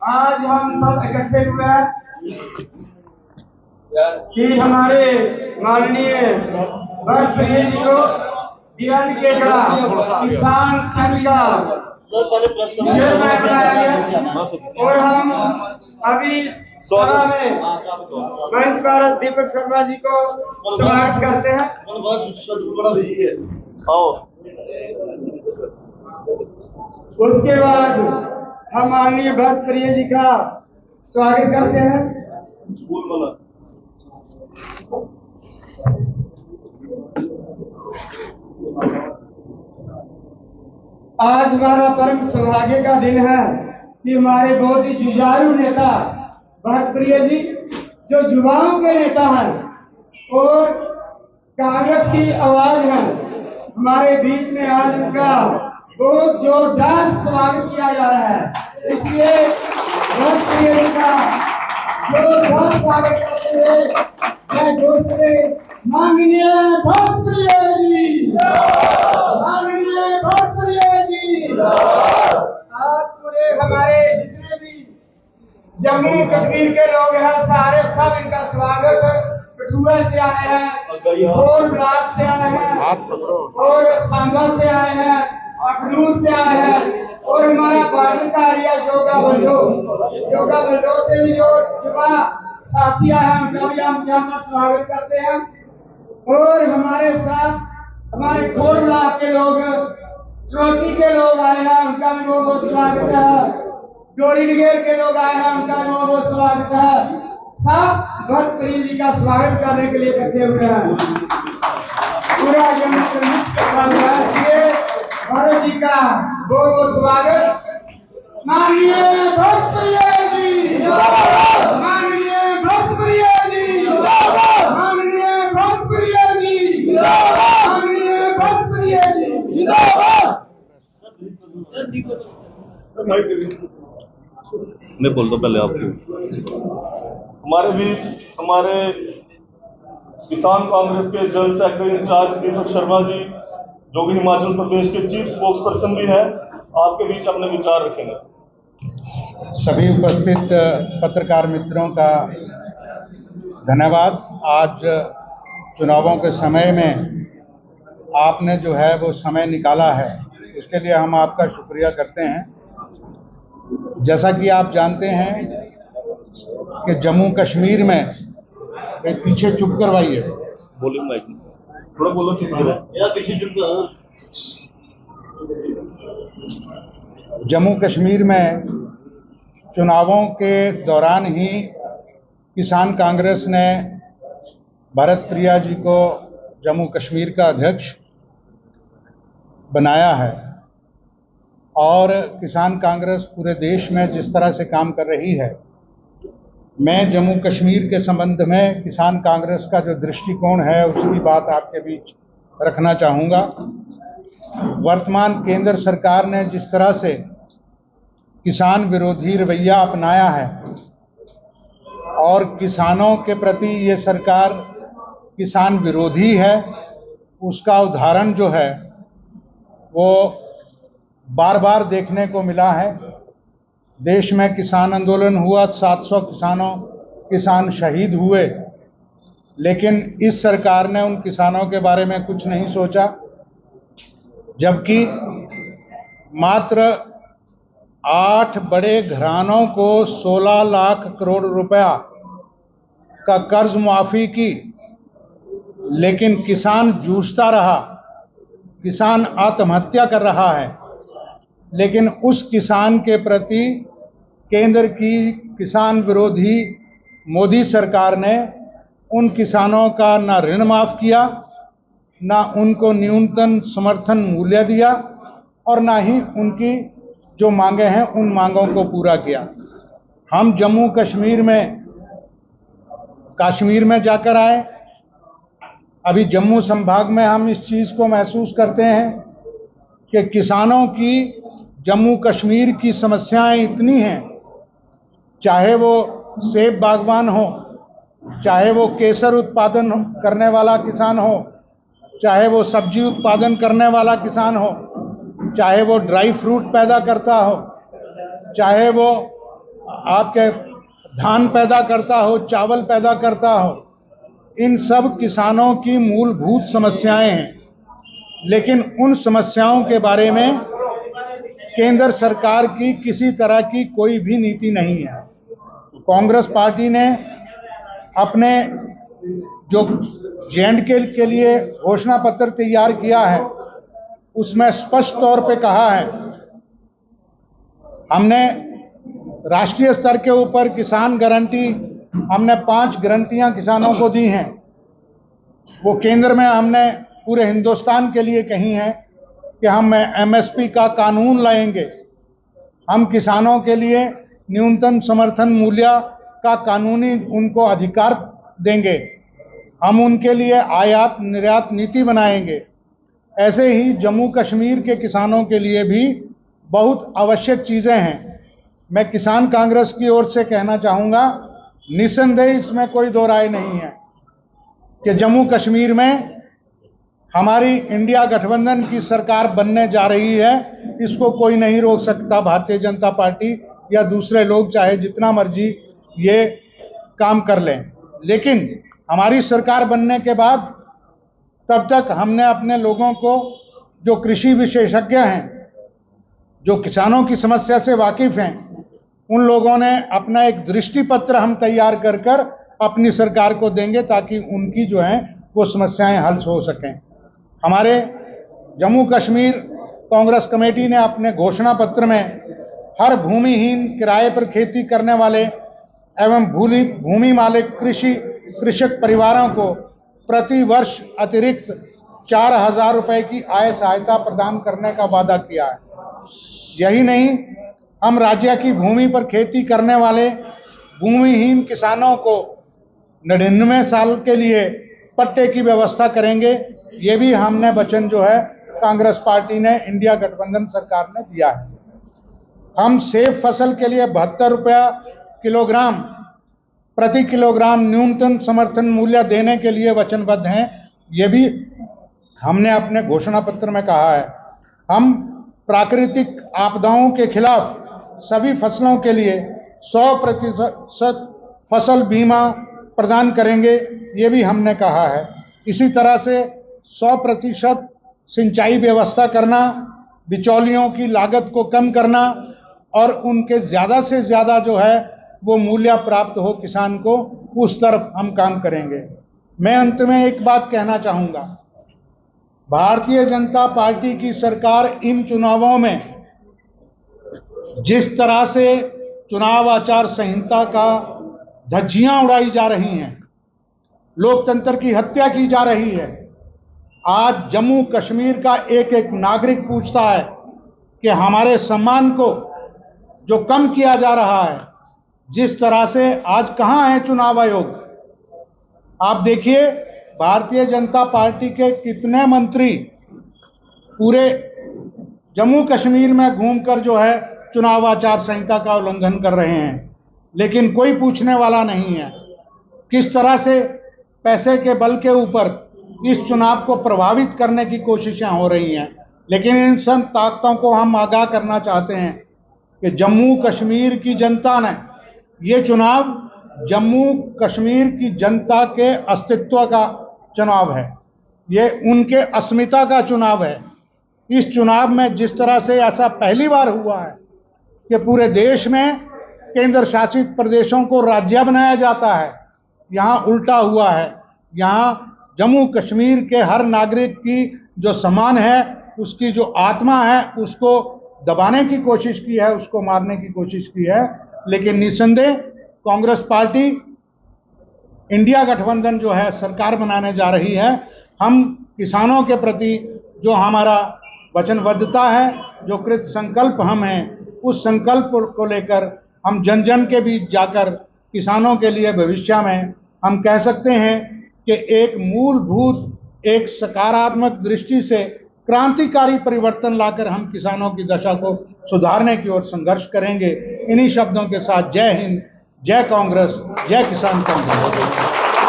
आज हम सब इकट्ठे हुए हैं कि हमारे माननीय भरत प्रिय जी को दीवान के खिलाफ किसान संघ का विशेष मैच बनाया गया और हम अभी सभा में मंच पर दीपक शर्मा जी को स्वागत करते हैं। उसके बाद हम माननीय भरत प्रिय जी का स्वागत करते हैं। आज हमारा परम सौभाग्य का दिन है कि हमारे बहुत ही जुझारू नेता भरत प्रिय जी, जो युवाओं के नेता हैं और कांग्रेस की आवाज है, हमारे बीच में आज उनका बहुत जोरदार स्वागत किया जा रहा है। इसलिए भरत प्रिय जी का जोरदार स्वागत करते हुए मैं दूसरे माननीय भरत प्रिय जी, माननीय भरत प्रिय जी, आज पूरे हमारे जितने भी जम्मू कश्मीर के लोग हैं सारे सब इनका स्वागत कठुआ से आए हैं और ब्लॉक से आए हैं और सांबा से आए हैं, अखनूर से आए हैं और हमारा बॉर्डर का एरिया जोगा बल्डो से भी जो युवा साथी आए हैं उनका भी हम यहाँ पर स्वागत करते हैं। और हमारे साथ हमारे खोर ब्लॉक के लोग, चौकी के लोग आए हैं, उनका भी बहुत बहुत स्वागत है। जोरीडगेर के लोग आए हैं, उनका भी बहुत बहुत स्वागत है। सब भरत प्रिय जी का स्वागत करने के लिए इकट्ठे हुए हैं। पूरा जम्मू कश्मीर भरत जी का बहुत बहुत स्वागत। माननीय भरत प्रिय जी, माननीय भरत प्रिय जी, माननीय भरत प्रिय जी, माननीय भरत प्रिय जी। मैं बोल दो पहले आपको। हमारे बीच हमारे किसान कांग्रेस के general secretary in charge Deepak Sharma ji, जो कि हिमाचल प्रदेश के चीफ स्पोक्स पर्सन भी हैं, आपके बीच अपने विचार रखेंगे। सभी उपस्थित पत्रकार मित्रों का धन्यवाद। आज चुनावों के समय में आपने जो है वो समय निकाला है, उसके लिए हम आपका शुक्रिया करते हैं। जैसा कि आप जानते हैं कि जम्मू कश्मीर में एक पीछे चुप करवाइए, बोलिए माइक थोड़ा बोलो, चुप जम्मू कश्मीर में चुनावों के दौरान ही किसान कांग्रेस ने भरत प्रिया जी को जम्मू कश्मीर का अध्यक्ष बनाया है और किसान कांग्रेस पूरे देश में जिस तरह से काम कर रही है, मैं जम्मू कश्मीर के संबंध में किसान कांग्रेस का जो दृष्टिकोण है उसकी बात आपके बीच रखना चाहूँगा। वर्तमान केंद्र सरकार ने जिस तरह से किसान विरोधी रवैया अपनाया है और किसानों के प्रति ये सरकार किसान विरोधी है, उसका उदाहरण जो है वो बार बार देखने को मिला है। देश में किसान आंदोलन हुआ, 700 किसान शहीद हुए, लेकिन इस सरकार ने उन किसानों के बारे में कुछ नहीं सोचा, जबकि मात्र 8 बड़े घरानों को 16 लाख करोड़ रुपया का कर्ज मुआफी की, लेकिन किसान जूझता रहा, किसान आत्महत्या कर रहा है, लेकिन उस किसान के प्रति केंद्र की किसान विरोधी मोदी सरकार ने उन किसानों का ना ऋण माफ किया, ना उनको न्यूनतम समर्थन मूल्य दिया और ना ही उनकी जो मांगे हैं उन मांगों को पूरा किया। हम जम्मू कश्मीर में जाकर आए, अभी जम्मू संभाग में हम इस चीज़ को महसूस करते हैं कि किसानों की जम्मू कश्मीर की समस्याएं इतनी हैं, चाहे वो सेब बागवान हो, चाहे वो केसर उत्पादन करने वाला किसान हो, चाहे वो सब्जी उत्पादन करने वाला किसान हो, चाहे वो ड्राई फ्रूट पैदा करता हो, चाहे वो आपके धान पैदा करता हो, चावल पैदा करता हो, इन सब किसानों की मूलभूत समस्याएं हैं। लेकिन उन समस्याओं के बारे में केंद्र सरकार की किसी तरह की कोई भी नीति नहीं है। कांग्रेस पार्टी ने अपने जो J&K के लिए घोषणा पत्र तैयार किया है उसमें स्पष्ट तौर पे कहा है, हमने राष्ट्रीय स्तर के ऊपर किसान गारंटी, हमने 5 गारंटियां किसानों को दी हैं। वो केंद्र में हमने पूरे हिंदुस्तान के लिए कही हैं कि हम MSP का कानून लाएंगे, हम किसानों के लिए न्यूनतम समर्थन मूल्य का कानूनी उनको अधिकार देंगे, हम उनके लिए आयात निर्यात नीति बनाएंगे। ऐसे ही जम्मू कश्मीर के किसानों के लिए भी बहुत आवश्यक चीज़ें हैं। मैं किसान कांग्रेस की ओर से कहना चाहूँगा, निस्संदेह इसमें कोई दो राय नहीं है कि जम्मू कश्मीर में हमारी इंडिया गठबंधन की सरकार बनने जा रही है। इसको कोई नहीं रोक सकता, भारतीय जनता पार्टी या दूसरे लोग चाहे जितना मर्जी ये काम कर लें। लेकिन हमारी सरकार बनने के बाद तब तक हमने अपने लोगों को, जो कृषि विशेषज्ञ हैं, जो किसानों की समस्या से वाकिफ हैं, उन लोगों ने अपना एक दृष्टि पत्र हम तैयार कर कर अपनी सरकार को देंगे ताकि उनकी जो है वो समस्याएं हल हो सकें। हमारे जम्मू कश्मीर कांग्रेस कमेटी ने अपने घोषणा पत्र में हर भूमिहीन, किराए पर खेती करने वाले एवं भूमि मालिक कृषक परिवारों को प्रति वर्ष अतिरिक्त 4,000 रुपए की आय सहायता प्रदान करने का वादा किया है। यही नहीं, हम राज्य की भूमि पर खेती करने वाले भूमिहीन किसानों को 99 साल के लिए पट्टे की व्यवस्था करेंगे। ये भी हमने वचन जो है कांग्रेस पार्टी ने, इंडिया गठबंधन सरकार ने दिया है। हम सेब फसल के लिए 72 रुपया किलोग्राम प्रति किलोग्राम न्यूनतम समर्थन मूल्य देने के लिए वचनबद्ध हैं। ये भी हमने अपने घोषणा पत्र में कहा है। हम प्राकृतिक आपदाओं के खिलाफ सभी फसलों के लिए 100% फसल बीमा प्रदान करेंगे, ये भी हमने कहा है। इसी तरह से 100% सिंचाई व्यवस्था करना, बिचौलियों की लागत को कम करना और उनके ज़्यादा से ज़्यादा जो है वो मूल्य प्राप्त हो किसान को, उस तरफ हम काम करेंगे। मैं अंत में एक बात कहना चाहूँगा, भारतीय जनता पार्टी की सरकार इन चुनावों में जिस तरह से चुनाव आचार संहिता का धज्जियां उड़ाई जा रही हैं, लोकतंत्र की हत्या की जा रही है। आज जम्मू कश्मीर का एक एक नागरिक पूछता है कि हमारे सम्मान को जो कम किया जा रहा है, जिस तरह से आज कहां है चुनाव आयोग। आप देखिए, भारतीय जनता पार्टी के कितने मंत्री पूरे जम्मू कश्मीर में घूमकर जो है चुनाव आचार संहिता का उल्लंघन कर रहे हैं, लेकिन कोई पूछने वाला नहीं है। किस तरह से पैसे के बल के ऊपर इस चुनाव को प्रभावित करने की कोशिशें हो रही हैं। लेकिन इन सब ताकतों को हम आगाह करना चाहते हैं कि जम्मू कश्मीर की जनता ने ये चुनाव जम्मू कश्मीर की जनता के अस्तित्व का चुनाव है, ये उनके अस्मिता का चुनाव है। इस चुनाव में जिस तरह से ऐसा पहली बार हुआ है कि पूरे देश में केंद्र शासित प्रदेशों को राज्य बनाया जाता है, यहाँ उल्टा हुआ है। यहाँ जम्मू कश्मीर के हर नागरिक की जो सम्मान है, उसकी जो आत्मा है, उसको दबाने की कोशिश की है, उसको मारने की कोशिश की है। लेकिन निस्संदेह कांग्रेस पार्टी इंडिया गठबंधन जो है सरकार बनाने जा रही है। हम किसानों के प्रति जो हमारा वचनबद्धता है, जो कृत संकल्प हम हैं, उस संकल्प को लेकर हम जन जन के बीच जाकर किसानों के लिए भविष्य में हम कह सकते हैं कि एक मूलभूत, एक सकारात्मक दृष्टि से क्रांतिकारी परिवर्तन लाकर हम किसानों की दशा को सुधारने की ओर संघर्ष करेंगे। इन्हीं शब्दों के साथ जय हिंद, जय कांग्रेस, जय किसान कांग्रेस।